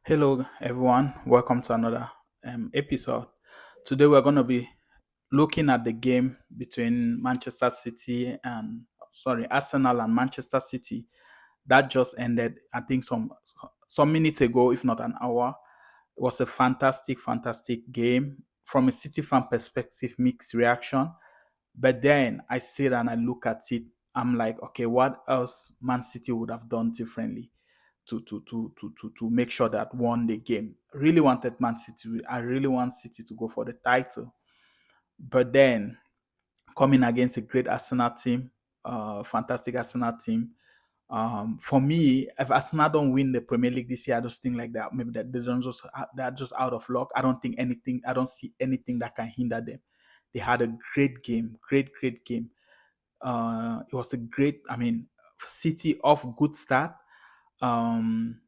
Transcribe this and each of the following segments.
Hello, everyone. Welcome to another episode. Today, we're going to be looking at the game between Manchester City and Arsenal and Manchester City that just ended. I think some minutes ago, if not an hour. It was a fantastic game from a City fan perspective. Mixed reaction, but then I sit and I look at it. I'm like, okay, what else Man City would have done differently to make sure that won the game. Really wanted Man City. I really want City to go for the title. But then coming against a great Arsenal team, fantastic Arsenal team. For me, if Arsenal don't win the Premier League this year, I just think like that. Maybe that they're just out of luck. I don't think anything. I don't see anything that can hinder them. They had a great game, great game. It was a great. I mean, City off good start. Um,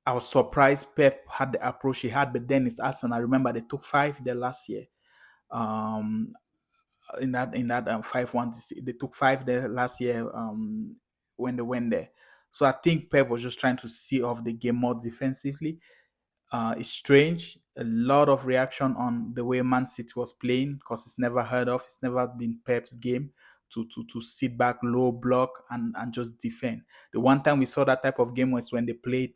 I was surprised Pep had the approach he had, but then it's Arsenal. I remember they took five there last year. Um, in that 5-1, they took five there last year. When they went there, so I think Pep was just trying to see off the game more defensively. It's strange. A lot of reaction on the way Man City was playing because it's never heard of. It's never been Pep's game to sit back, low block, and just defend. The one time we saw that type of game was when they played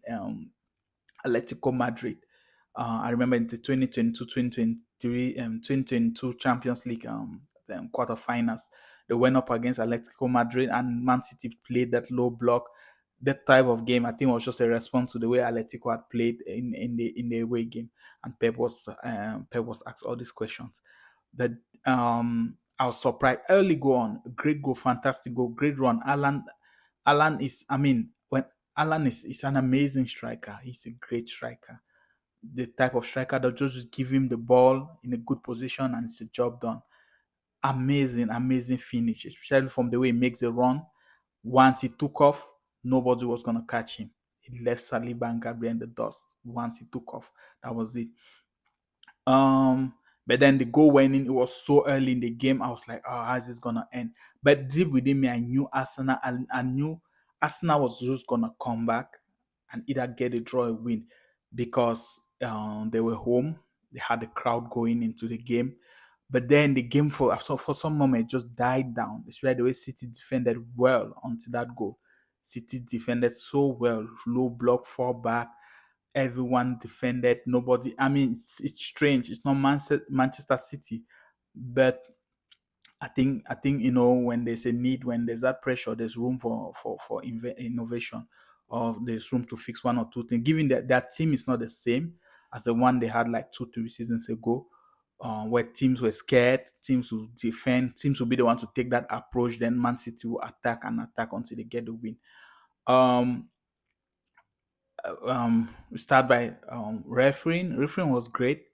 Atletico Madrid. I remember in the 2022-2023 2022 Champions League quarterfinals, they went up against Atletico Madrid and Man City played that low block. That type of game, I think, was just a response to the way Atletico had played in the away game, and Pep was asked all these questions. That I was surprised. Early go on, great goal, fantastic goal, great run. Alan is, I mean, when Alan is an amazing striker. He's a great striker. The type of striker that just give him the ball in a good position and it's a job done. Amazing finish, especially from the way he makes the run. Once he took off, nobody was gonna catch him. He left Saliba and Gabriel in the dust. Once he took off, that was it. Um, but then the goal went in. It was so early in the game. I was like, "Oh, how's this gonna end?" But deep within me, I knew Arsenal. I knew Arsenal was just gonna come back and either get a draw or win because they were home. They had the crowd going into the game. But then the game for some moment just died down. It's where the way City defended well until that goal. City defended so well, low block, fall back, everyone defended. Nobody. I mean, it's strange. It's not Manchester City, but I think when there's a need, when there's that pressure, there's room for innovation, or there's room to fix one or two things. Given that that team is not the same as the one they had like 2 3 seasons ago, where teams were scared, teams will defend, teams will be the one to take that approach. Then Man City will attack and attack until they get the win. Um, we start by refereeing. Refereeing was great,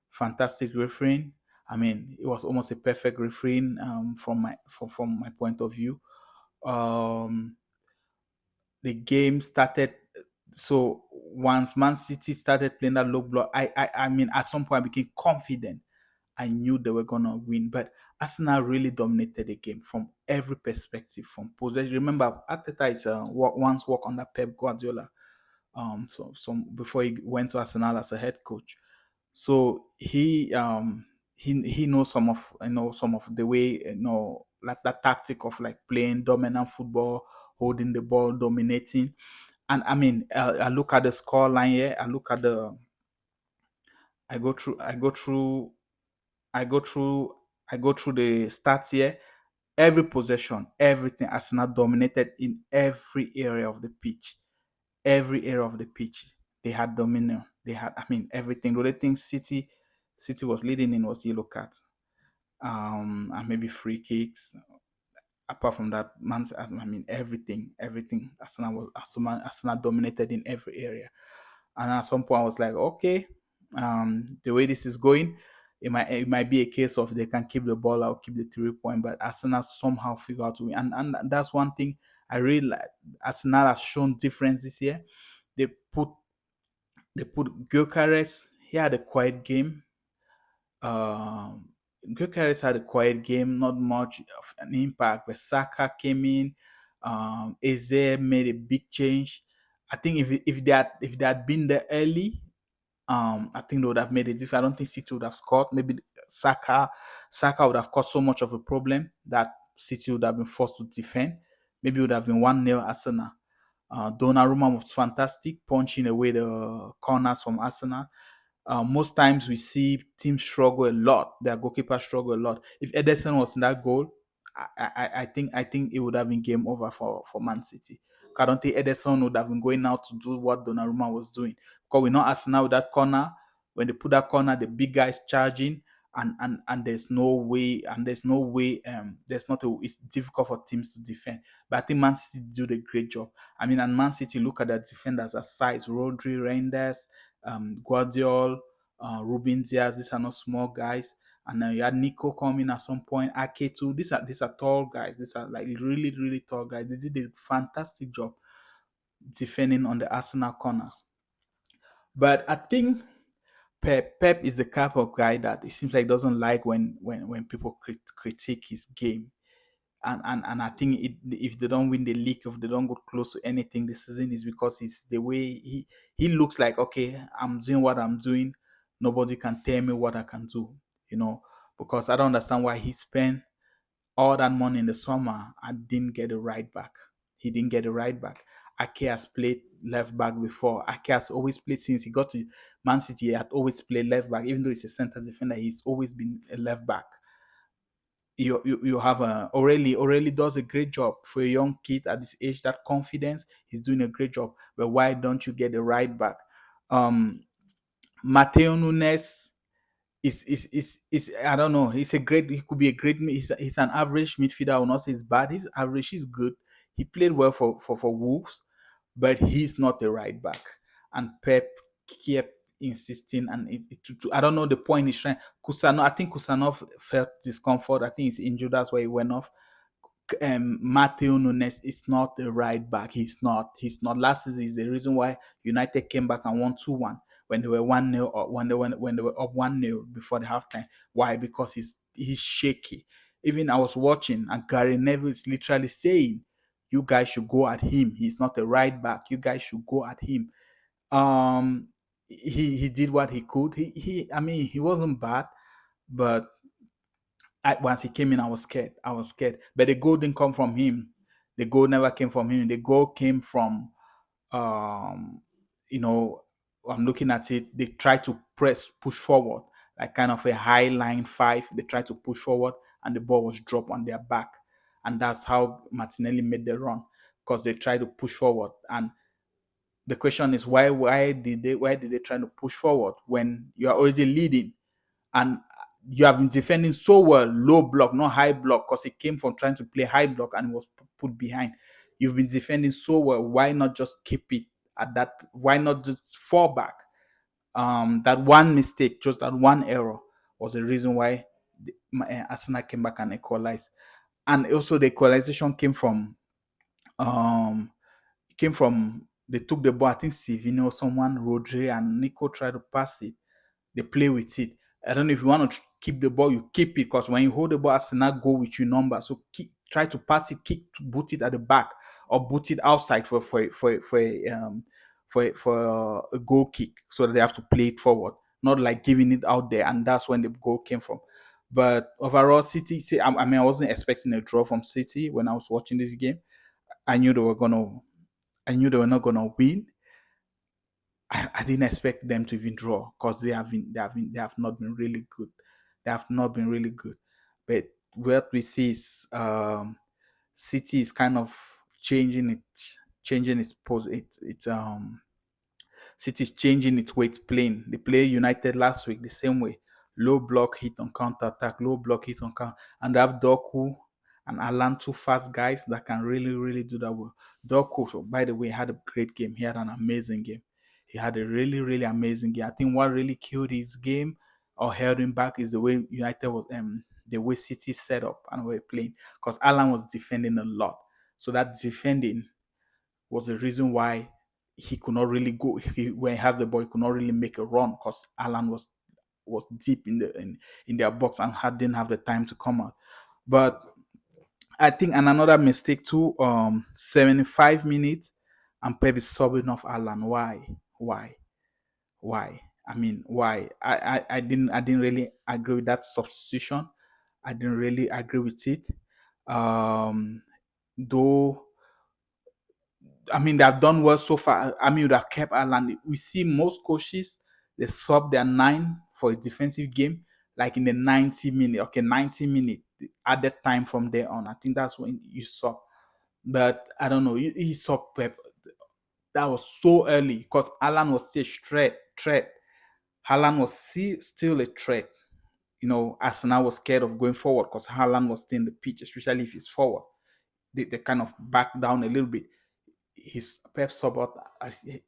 fantastic refereeing. I mean, it was almost a perfect refereeing from my point of view. Um, the game started. So once Man City started playing that low block, I mean, at some point I became confident. I knew they were gonna win, but Arsenal really dominated the game from every perspective, from possession. Remember, Arteta is once worked under Pep Guardiola, so before he went to Arsenal as a head coach. So he knows some of the way, like that tactic of like playing dominant football, holding the ball, dominating. And I mean, I look at the score line here. I go through I go through I go through I go through the stats here. Every possession, everything, Arsenal dominated in every area of the pitch. Every area of the pitch, they had dominion. They had, I mean, everything. The only thing City was leading in was yellow card, and maybe free kicks. Apart from that, I mean, everything. Arsenal dominated in every area. And at some point, I was like, okay, the way this is going, it might be a case of they can keep the ball out, keep the 3 point, but Arsenal somehow figure out to win. And that's one thing I really like. Arsenal has shown difference this year. They put they put Gyökeres. He had a quiet game. Um, Gyökeres had a quiet game, not much of an impact. But Saka came in. Eze made a big change. I think if they had been there early, I think they would have made it different. I don't think City would have scored. Maybe Saka, Saka would have caused so much of a problem that City would have been forced to defend. Maybe it would have been 1-0 Arsenal. Donnarumma was fantastic, punching away the corners from Arsenal. Most times we see teams struggle a lot. Their goalkeeper struggle a lot. If Ederson was in that goal, I think it would have been game over for Man City. I don't think Ederson would have been going out to do what Donnarumma was doing. Because we know Arsenal with that corner, when they put that corner, the big guys charging, and there's not a it's difficult for teams to defend. But I think Man City do the great job. I mean, and Man City look at their defenders as size, Rodri, Reinders, Guardiola, Ruben Diaz. These are not small guys. And then you had Nico coming at some point, Ake too. These are tall guys. These are like really, really tall guys. They did a fantastic job defending on the Arsenal corners. But I think Pep is the type of guy that it seems like doesn't like when people critique his game. And I think if they don't win the league, if they don't go close to anything this season, is because it's the way he looks like. Okay, I'm doing what I'm doing. Nobody can tell me what I can do. You know, because I don't understand why he spent all that money in the summer and didn't get a right back. He didn't get a right back. Ake has played left back before. Ake has always played since he got to Man City. He had always played left back, even though he's a center defender. He's always been a left back. You have O'Reilly does a great job for a young kid at this age. That confidence, he's doing a great job. But why don't you get the right back? Um, Mateo Nunes is I don't know. He could be a great. He's an average midfielder. I will not say he's bad. He's average. He's good. He played well for Wolves, but he's not the right back. And Pep kept insisting, and I don't know the point he's trying. I think Kusanov felt discomfort. I think he's injured. That's why he went off. Matthew Nunes is not the right back. He's not. He's not. Last season is the reason why United came back and won 2-1 when they were 1-0 or when they were up 1-0 before the halftime. Why? Because he's shaky. Even I was watching and Gary Neville is literally saying, "You guys should go at him. He's not the right back. You guys should go at him." Um, he did what he could. I mean, he wasn't bad, but once he came in, I was scared. I was scared. But the goal didn't come from him. The goal never came from him. The goal came from, um, you know, I'm looking at it. They tried to push forward, like kind of a high line five. They tried to push forward, and the ball was dropped on their back, and that's how Martinelli made the run because they tried to push forward. And the question is, why did they try to push forward when you are already leading? And you have been defending so well, low block, not high block, because it came from trying to play high block and it was put behind. You've been defending so well. Why not just keep it at that? Why not just fall back? That one mistake, just that one error, was the reason why Arsenal came back and equalized. And also the equalization um came from they took the ball. I think Sivino, someone, Rodri, and Nico tried to pass it. They play with it. I don't know if you want to keep the ball, you keep it because when you hold the ball, Arsenal go with your number. So try to pass it, boot it at the back or boot it outside for a goal kick, so that they have to play it forward, not like giving it out there. And that's when the goal came from. But overall, City, I mean, I wasn't expecting a draw from City when I was watching this game. I knew they were gonna, I knew they were not gonna win. I didn't expect them to even draw because they have not been really good. They have not been really good. But what we see is City is kind of changing its pose. City is changing its way it's playing. They play United last week the same way. Low block hit on counter attack, low block hit on counter, and they have Doku and Alan, two fast guys that can really, really do that well. Doku, so by the way, had a great game. He had an amazing game. He had a really, really amazing game. I think what really killed his game or held him back is the way United was the way City set up and were playing. Because Alan was defending a lot. So that defending was the reason why he could not really go. When he has the ball, he could not really make a run because Alan was deep in their box and didn't have the time to come out. But I think and another mistake too. 75 minutes. and Pep is subbing off Alan. Why? Why? Why? I mean, why? I didn't really agree with that substitution. I didn't really agree with it. Though I mean, they've done well so far. I mean, they've kept Ireland. We see most coaches, they sub their nine for a defensive game, like in the 90 minute, okay, 90 minute added time from there on. I think that's when you sub. But I don't know, he sub Pep. That was so early because Alan was still a threat. Haaland was still a threat. Arsenal was scared of going forward because Haaland was still in the pitch, especially if he's forward. They kind of back down a little bit. His Pep sub up.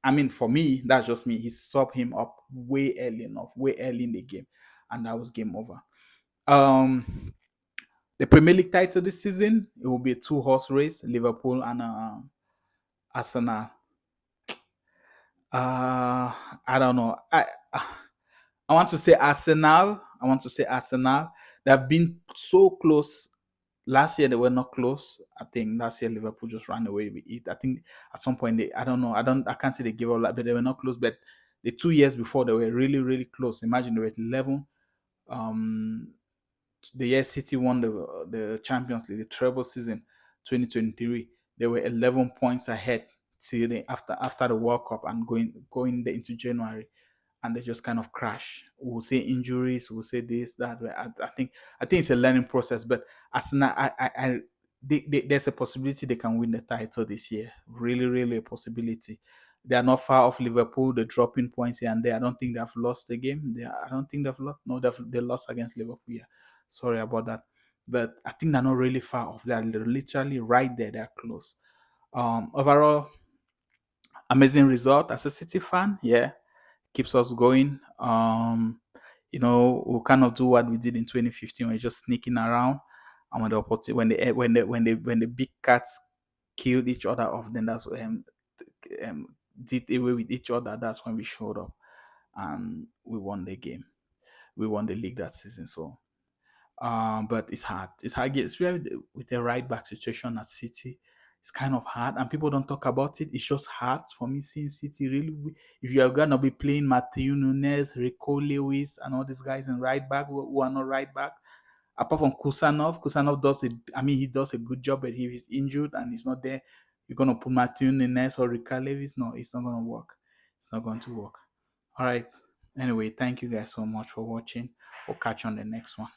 I mean, for me, that's just me. He sub him up way early enough, way early in the game, and that was game over. The Premier League title this season, it will be a two-horse race: Liverpool and Arsenal. I don't know. I want to say Arsenal. I want to say Arsenal. They have been so close. Last year they were not close. I think last year Liverpool just ran away with it. I think at some point I don't know. I can't say they gave up, but they were not close. But the 2 years before they were really, really close. Imagine they were at 11. Um, the year City won the Champions League, the treble season, 2023. They were 11 points ahead till after the World Cup and going into January, and they just kind of crash. We'll say injuries, we'll say this, that. I think it's a learning process. But Arsenal, there's a possibility they can win the title this year. Really, really a possibility. They are not far off Liverpool. They're dropping points here and there. I don't think they've lost the game. I don't think they've lost. No, they lost against Liverpool. Yeah, sorry about that. But I think they're not really far off. They're literally right there. They're close. Overall, amazing result as a City fan. Yeah, keeps us going. We'll kind of do what we did in 2015 when we're just sneaking around. And when the big cats killed each other off, then that's when um, did away with each other. That's when we showed up and we won the game. We won the league that season. So but it's hard. It's hard. Especially with the right back situation at City. It's kind of hard, and people don't talk about it. It's just hard for me seeing City really. If you are gonna be playing Matthew Nunes, Rico Lewis, and all these guys in right back who are not right back, apart from Kusanov does it. I mean, he does a good job, but if he's injured and he's not there, you're gonna put Matthew Nunes or Rico Lewis. No, it's not gonna work. It's not going to work. All right. Anyway, thank you guys so much for watching. We'll catch you on the next one.